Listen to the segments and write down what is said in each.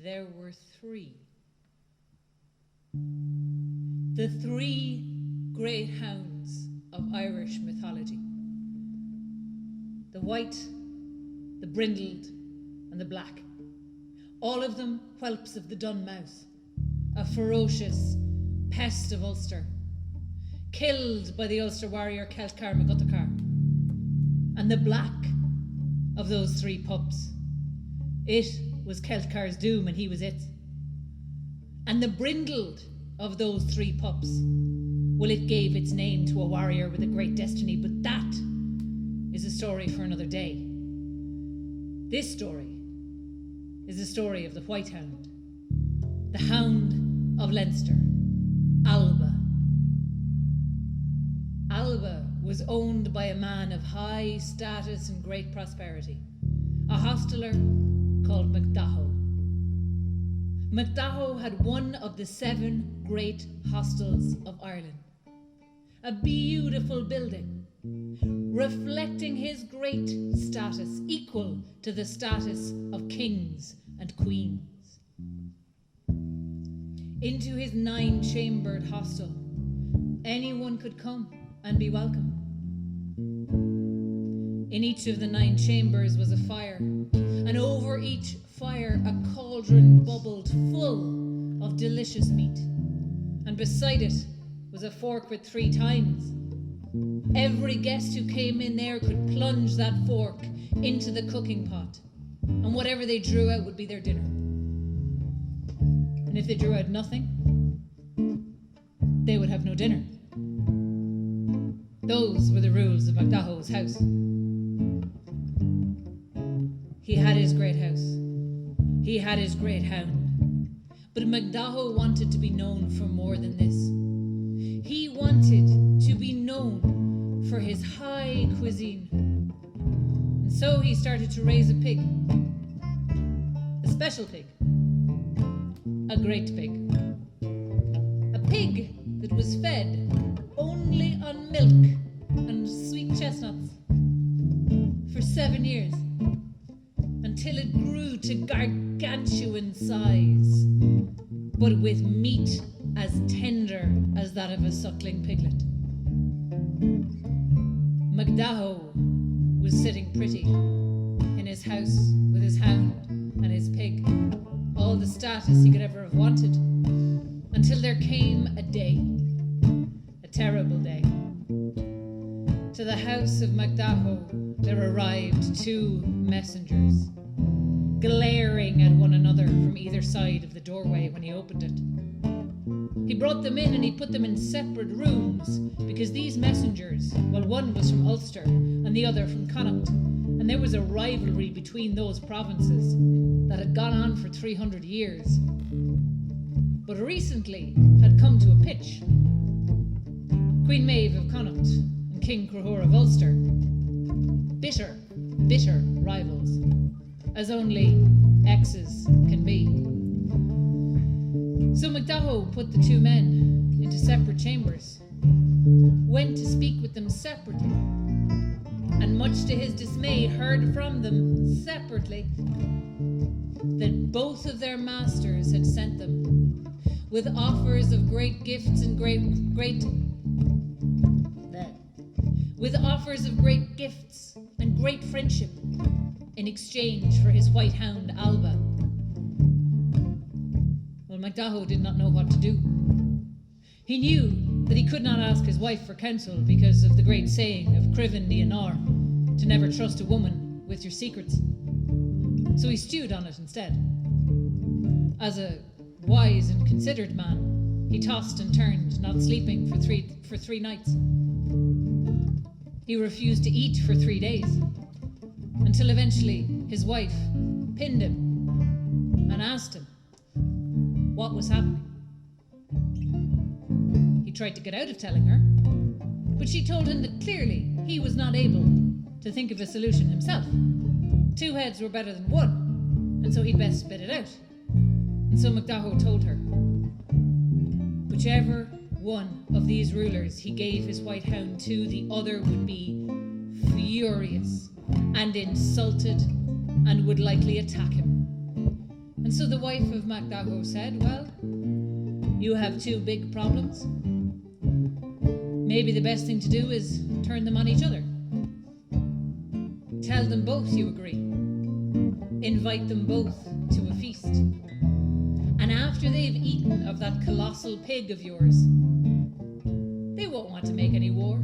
there were three. The three great hounds of Irish mythology. The white, the brindled, and the black. All of them whelps of the dun mouse, a ferocious pest of Ulster, killed by the Ulster warrior Celtcar MacGuttacar. And the black of those three pups, it was Celtcar's doom and he was it. And the brindled of those three pups, well, it gave its name to a warrior with a great destiny, but that is a story for another day. This story is the story of the White Hound, the Hound of Leinster, Alba. Alba was owned by a man of high status and great prosperity, a hosteler called Datho. Datho had one of the 7 great hostels of Ireland, a beautiful building reflecting his great status, equal to the status of kings and queens. Into his 9-chambered hostel, anyone could come and be welcome. In each of the 9 chambers was a fire, and over each fire a cauldron bubbled full of delicious meat, and beside it was a fork with 3 tines. Every guest who came in there could plunge that fork into the cooking pot, and whatever they drew out would be their dinner. And if they drew out nothing, they would have no dinner. Those were the rules of Datho's house. He had his great house. He had his great hound. But Datho wanted to be known for more than this. He wanted to be known for his high cuisine. And so he started to raise a pig. A special pig. A great pig. A pig that was fed only on milk and sweet chestnuts for 7 years, until it grew to gargantuan size, but with meat as tender as that of a suckling piglet. Datho was sitting pretty in his house with his hound and his pig, all the status he could ever have wanted, until there came a day, a terrible day. To the house of Datho there arrived 2 messengers, glaring at one another from either side of the doorway when he opened it. He brought them in and he put them in separate rooms, because these messengers, well, one was from Ulster and the other from Connacht, and there was a rivalry between those provinces that had gone on for 300 years, but recently had come to a pitch. Queen Maeve of Connacht and King Crahor of Ulster, bitter, bitter rivals, as only exes can be. So Datho put the 2 men into separate chambers, went to speak with them separately, and much to his dismay heard from them separately that both of their masters had sent them with offers of great gifts and great friendship in exchange for his white hound Alba. Well, Datho did not know what to do. He knew that he could not ask his wife for counsel because of the great saying of Criven the Anar, to never trust a woman with your secrets. So he stewed on it instead. As a wise and considered man, he tossed and turned, not sleeping for 3 nights. He refused to eat for 3 days, until eventually his wife pinned him and asked him what was happening. He tried to get out of telling her, but she told him that clearly he was not able to think of a solution himself. 2 heads were better than 1, and so he'd best spit it out. And so Datho told her, whichever one of these rulers he gave his white hound to, the other would be furious and insulted and would likely attack him. And so the wife of Datho said, well, you have two big problems. Maybe the best thing to do is turn them on each other. Tell them both you agree. Invite them both to a feast. And after they've eaten of that colossal pig of yours, they won't want to make any war.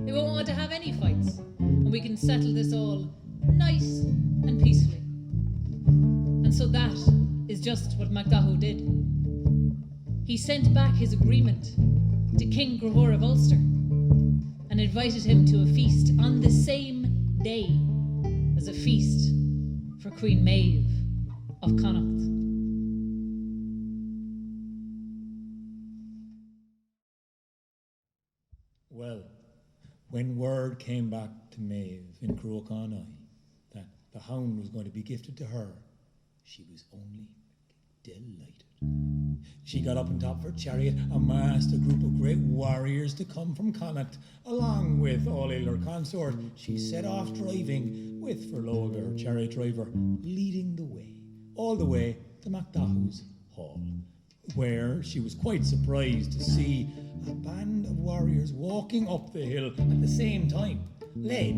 They won't want to have any fights. And we can settle this all nice and peacefully. And so that is just what Datho did. He sent back his agreement to King Laoghaire of Ulster and invited him to a feast on the same day as a feast for Queen Maeve of Connacht. Well, when word came back to Maeve in Croagh that the hound was going to be gifted to her, she was only delighted. She got up on top of her chariot, amassed a group of great warriors to come from Connacht, along with Olil, her consort. She set off driving, with Verloga, her chariot driver, leading the way, all the way to Datho's hall, where she was quite surprised to see a band of warriors walking up the hill at the same time, led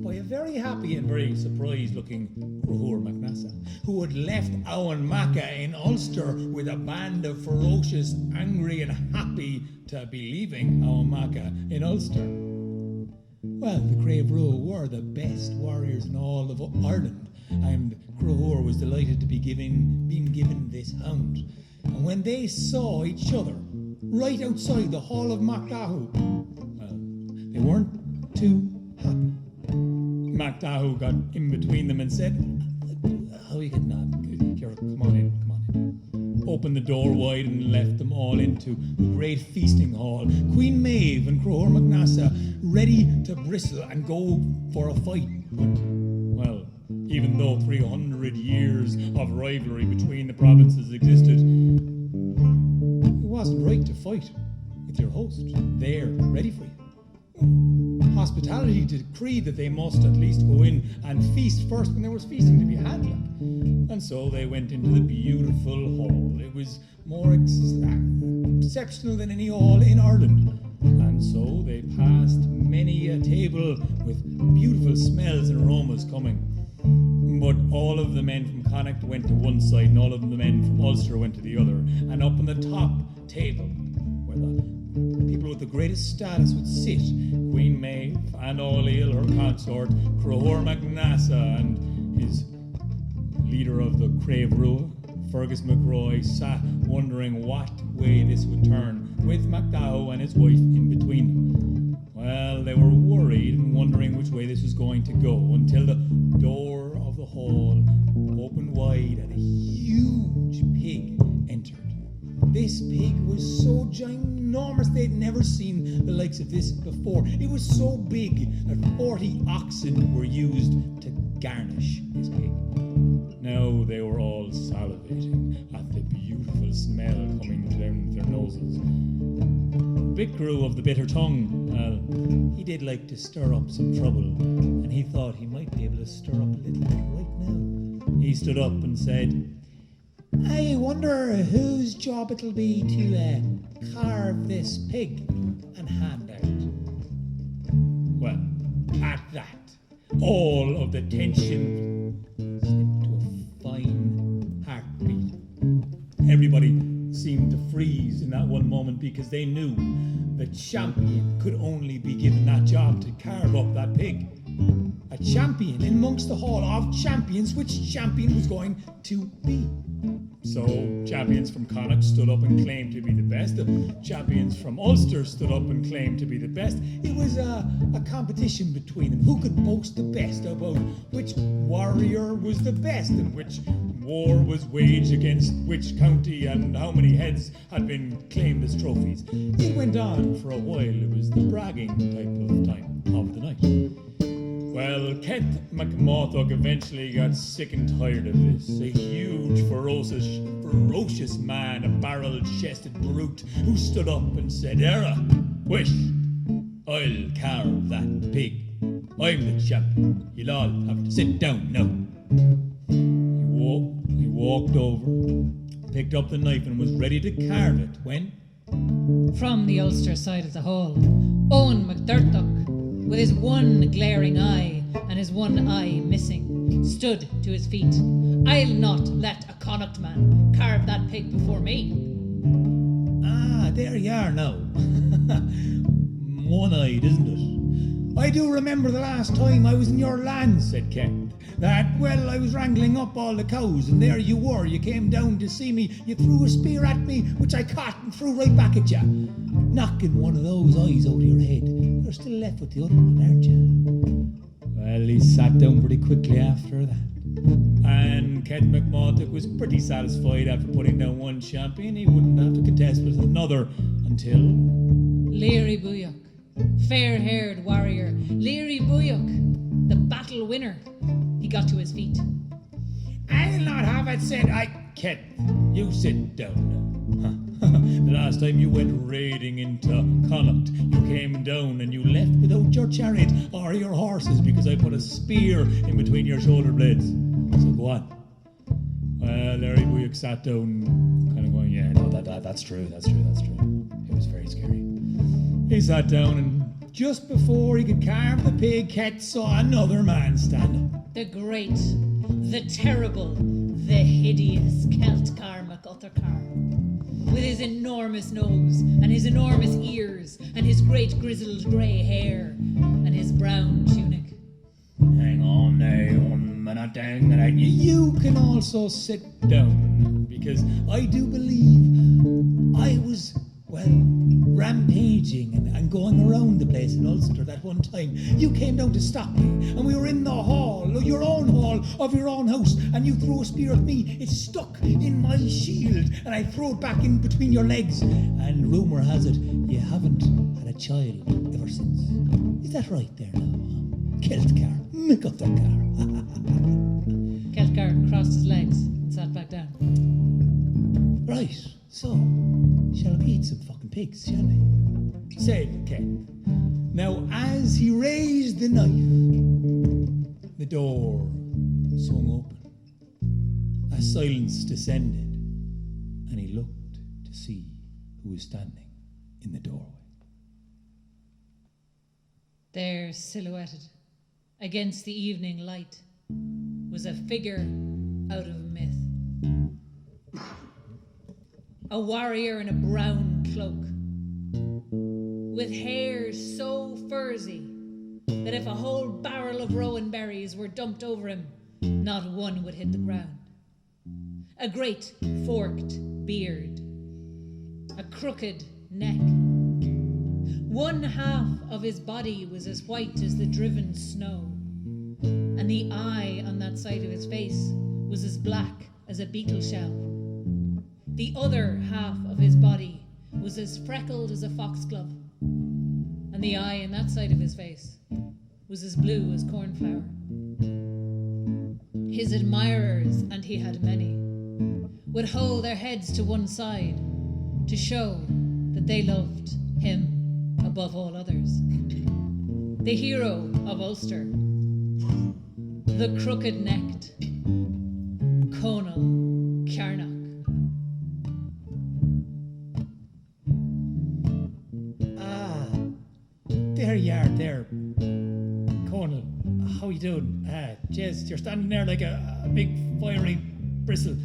by a very happy and very surprised-looking Laoghaire MacNassa, who had left Owen Maca in Ulster with a band of ferocious, angry and happy to be leaving Owen Maca in Ulster. Well, the Crave Rua were the best warriors in all of Ireland, and Laoghaire was delighted to be being given this hound. And when they saw each other right outside the hall of Datho, well, they weren't too happy. Datho got in between them and said, how are you getting on? Here, come on in. Opened the door wide and left them all into the great feasting hall. Queen Maeve and Laoghaire MacNassa ready to bristle and go for a fight. But, well, even though 300 years of rivalry between the provinces existed, it wasn't right to fight with your host there, ready for you. Hospitality decreed that they must at least go in and feast first when there was feasting to be had. And so they went into the beautiful hall. It was more exceptional than any hall in Ireland. And so they passed many a table with beautiful smells and aromas coming. But all of the men from Connacht went to one side and all of the men from Ulster went to the other. And up on the top table, where the people with the greatest status would sit, Queen Maeve and Olil, her consort, Laoghaire MacNassa and his leader of the Crave Rua, Fergus McRoy, sat wondering what way this would turn, with Datho and his wife in between them. Well, they were worried and wondering which way this was going to go until the door of the hall opened wide and a huge pig entered. This pig was so ginormous they'd never seen the likes of this before. It was so big that 40 oxen were used to garnish this pig. Now they were all salivating at the beautiful smell coming down their noses. Bicru of the bitter tongue, well, he did like to stir up some trouble, and he thought he might be able to stir up a little bit right now. He stood up and said, I wonder whose job it'll be to carve this pig and hand out. Well, at that, all of the tension slipped to a fine heartbeat. Everybody seemed to freeze in that one moment because they knew the champion could only be given that job to carve up that pig. A champion in amongst the hall of champions, which champion was going to be? So champions from Connacht stood up and claimed to be the best. The champions from Ulster stood up and claimed to be the best. It was a competition between them. Who could boast the best about which warrior was the best and which war was waged against which county and how many heads had been claimed as trophies. It went on for a while. It was the bragging type of time of the night. Well, Kent MacMorthock eventually got sick and tired of this. A huge, ferocious man, a barrel-chested brute, who stood up and said, Era, wish, I'll carve that pig. I'm the champion. You'll all have to sit down now. He walked over, picked up the knife and was ready to carve it when... From the Ulster side of the hall, Owen McDurtock, with his one glaring eye and his one eye missing, stood to his feet. I'll not let a Connacht man carve that pig before me. Ah, there you are now. One-eyed, isn't it? I do remember the last time I was in your land, said Kent. That, well, I was wrangling up all the cows, and there you were. You came down to see me. You threw a spear at me, which I caught and threw right back at you, knocking one of those eyes out of your head. You're still left with the other one, aren't you? Well, he sat down pretty quickly after that. And Kent McMurtough was pretty satisfied after putting down one champion. He wouldn't have to contest with another until... Leary Booyock, fair-haired warrior, Leary Booyock, the battle winner. He got to his feet. I'll not have it said Kent, you sit down now. The last time you went raiding into Connacht, you came down and you left without your chariot or your horses because I put a spear in between your shoulder blades. So go on. Well, Larry Booyock sat down, kind of going, yeah, no, that's true. It was very scary. He sat down and just before he could carve the pig, Ket saw another man stand up. The great, the terrible, the hideous Celtcar MacUthercar, with his enormous nose and his enormous ears and his great grizzled grey hair and his brown tunic. Hang on now, you can also sit down, because I do believe I was, well, rampaging and going around the place in Ulster that one time. You came down to stop me, and we were in the hall, your own hall of your own house, and you threw a spear at me. It stuck in my shield, and I threw it back in between your legs. And rumour has it, you haven't had a child ever since. Is that right there now? Celtcar, MacUthercar. Celtcar crossed his legs and sat back down. Right, so, shall we eat some fucking pigs, shall we? Say, Ken. Now, as he raised the knife, the door swung open. A silence descended, and he looked to see who was standing in the doorway. There, silhouetted against the evening light, was a figure out of myth. A warrior in a brown cloak, with hair so furzy that if a whole barrel of rowan berries were dumped over him, not one would hit the ground. A great forked beard, a crooked neck. One half of his body was as white as the driven snow, and the eye on that side of his face was as black as a beetle shell. The other half of his body was as freckled as a foxglove, and the eye on that side of his face was as blue as cornflower. His admirers, and he had many, would hold their heads to one side to show that they loved him above all others. The hero of Ulster, the crooked-necked Conal Cearnach. There you are, there. Conal, how you doing? Jez, you're standing there like a big fiery bristle.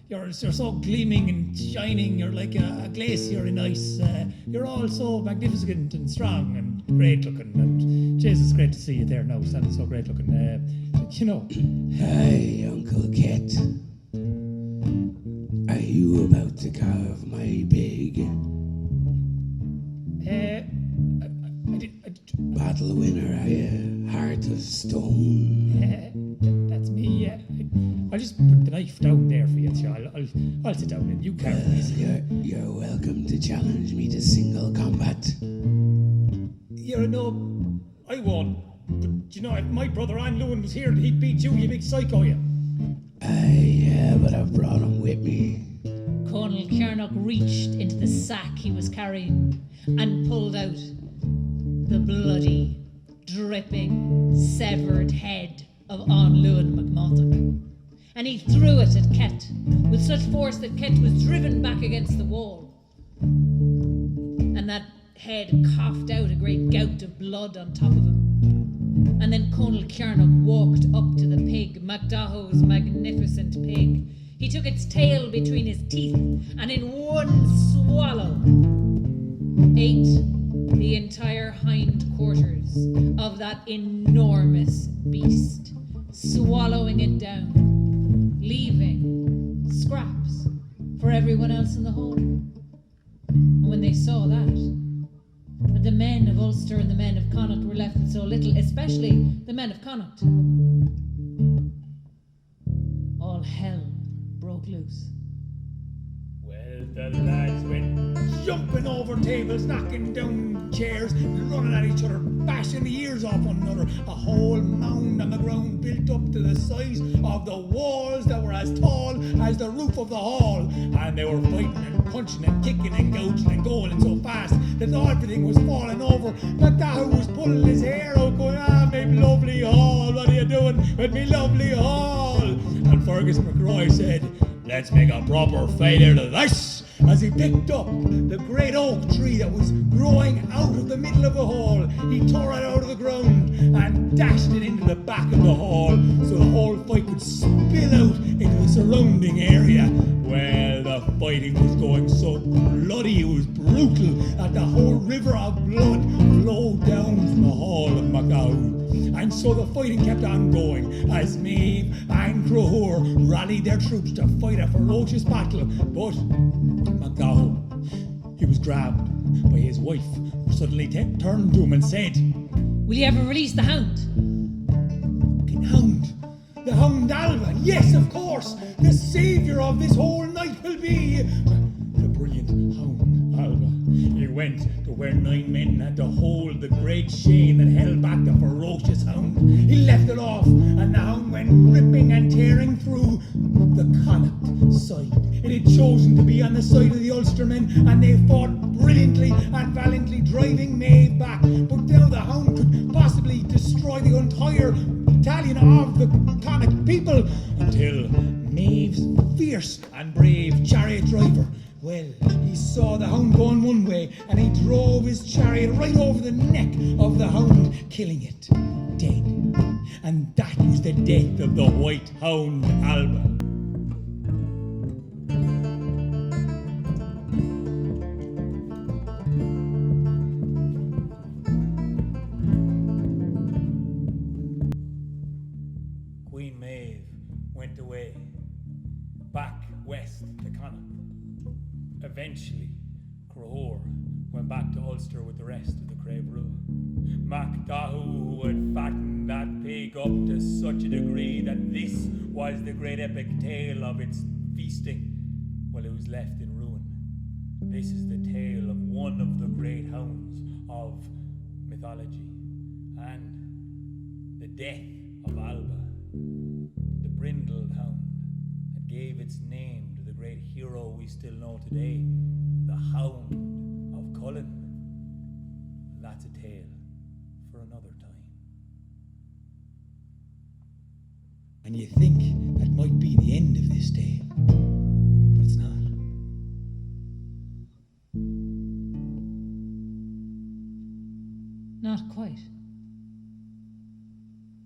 You're so gleaming and shining. You're like a glacier in ice. You're all so magnificent and strong and great looking. And Jez, it's great to see you there now, standing so great looking. Hi, Uncle Ket. Are you about to carve my pig? Battle winner, are you? Heart of stone. That's me. I'll just put the knife down there for you, so I'll sit down and you carve this. You're welcome to challenge me to single combat. I won't. But if my brother Lewin was here, he'd beat you, you big psycho, you. Yeah, but I've brought him with me. Conal Cearnach reached into the sack he was carrying and pulled out the bloody, dripping, severed head of Lewin McMurtough. and he threw it at Ket with such force that Ket was driven back against the wall. And that head coughed out a great gout of blood on top of him. And then Conal Kiearnach walked up to the pig, MacDatho's magnificent pig. He took its tail between his teeth and in one swallow ate the entire hindquarters of that enormous beast, swallowing it down, leaving scraps for everyone else in the hall. And when they saw that, the men of Ulster and the men of Connacht were left with so little, especially the men of Connacht, all hell broke loose. Well, the lads went jumping over tables, knocking down chairs, running at each other, bashing the ears off one another. A whole mound on the ground built up to the size of the walls that were as tall as the roof of the hall. And they were fighting and punching and kicking and gouging and going so fast that everything was falling over. Datho was pulling his hair out, going, me lovely hall, what are you doing with me lovely hall? And Fergus McRoy said, let's make a proper fight out of this, as he picked up the great oak tree that was growing out of the middle of the hall. He tore it out of the ground and dashed it into the back of the hall so the whole fight could spill out into the surrounding area. Well, the fighting was going so bloody, it was brutal, that the whole river of blood flowed down from the hall of MacDatho. And so the fighting kept on going as Maeve and Crohour rallied their troops to fight a ferocious battle. But MacDatho, he was grabbed by his wife, who suddenly turned to him and said, will you ever release the hound? Fucking hound? The hound Alba? Yes, of course! The saviour of this whole night will be the brilliant hound Alba. He went to where 9 men had to hold the great chain that held back the ferocious hound. He left it off, and the hound went ripping and tearing through the Connacht side. It had chosen to be on the side of the Ulstermen, and they fought brilliantly and valiantly, driving Maeve back. But now the hound could possibly destroy the entire battalion of the Connacht people, until Maeve's fierce and brave chariot driver, well, he saw the hound going one way, and he drove his chariot right over the neck of the hound, killing it dead. And that was the death of the white hound Alba. Queen Maeve went away, back west to Connacht. Eventually, Crohour went back to Ulster with the rest of the Crave Rule. MacDatho, who had fattened that pig up to such a degree that this was the great epic tale of its feasting, well, it was left in ruin. This is the tale of one of the great hounds of mythology, and the death of Alba, the brindled hound that gave its name to the great hero we still know today, the Hound of Cullen. That's a tale for another time. And you think that might be the end of this tale, but it's not. Not quite.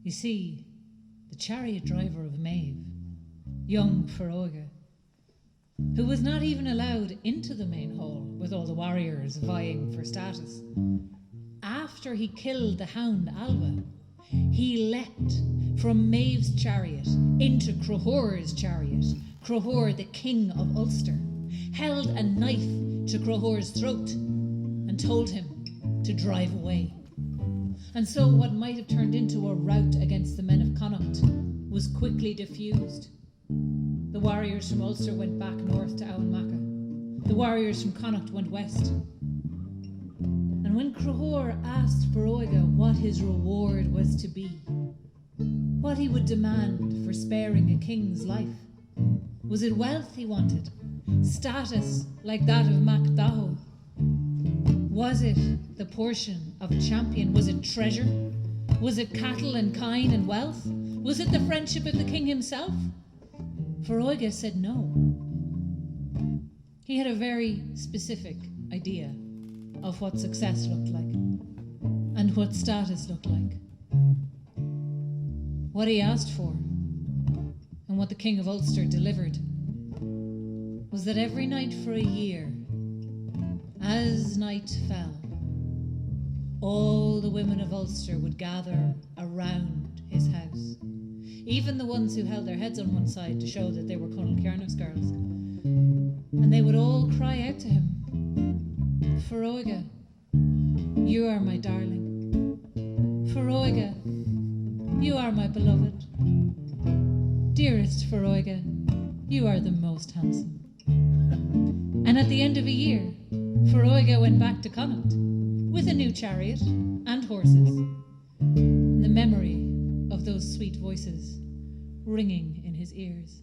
You see, the chariot driver of Maeve, young Feroga, who was not even allowed into the main hall with all the warriors vying for status, after he killed the hound Alba, he leapt from Maeve's chariot into Crohour's chariot. Crohour, the king of Ulster, held a knife to Crohour's throat and told him to drive away. And so what might have turned into a rout against the men of Connacht was quickly diffused. The warriors from Ulster went back north to Auanmaca. The warriors from Connacht went west. And when Crohour asked Feroga what his reward was to be, what he would demand for sparing a king's life, was it wealth he wanted? Status like that of MacDatho? Was it the portion of champion? Was it treasure? Was it cattle and kine and wealth? Was it the friendship of the king himself? Feroiga said no. He had a very specific idea of what success looked like and what status looked like. What he asked for, and what the King of Ulster delivered, was that every night for a year, as night fell, all the women of Ulster would gather around his house, even the ones who held their heads on one side to show that they were Conal Cearnach's girls, and they would all cry out to him, "Feroiga, you are my darling. Feroiga, you are my beloved. Dearest Feroiga, you are the most handsome." And at the end of a year, Feroiga went back to Connacht with a new chariot and horses, and the memory of those sweet voices ringing in his ears.